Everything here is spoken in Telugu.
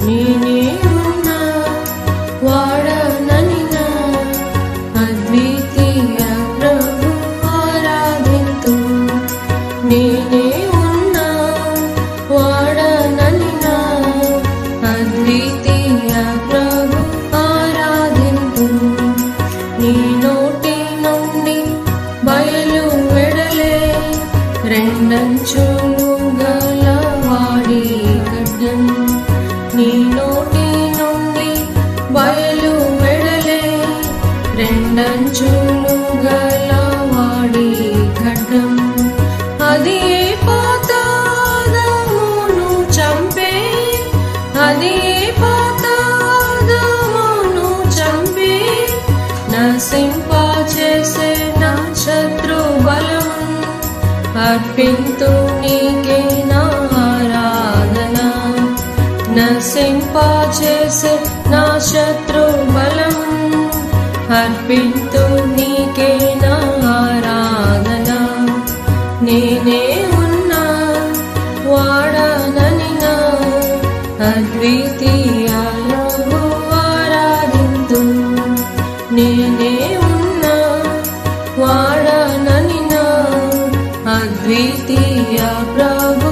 నేనే ఉన్నా వాడననినా అద్వితీయ ప్రభు ఆరాధింతు. నేనే ఉన్నా వాడననినా అద్వితీయ ప్రభు ఆరాధింతు. నీ నోటి నుండి బయలు వెడలే రెండంచులు గల వాడి ఖడ్గం. నీ నోటి నుండి బయలు వెడలే రెండంచులు గల వాడి ఖడ్గం. అది పాతాళమును చంపే, అది పాతాళమును చంపే, నశింపచేసే నా శత్రు బలము. అర్పింతు నీకే నా ఆరాధన. నశింపచేసే నా శత్రు బలము. అర్పింతు నీకే నా ఆరాధన. నేనే ఉన్నా వాడననినా అద్వితీయ ప్రభు ఆరాధింతు. నేనే ఉన్నా వాడననినా అద్వితీయ ప్రభు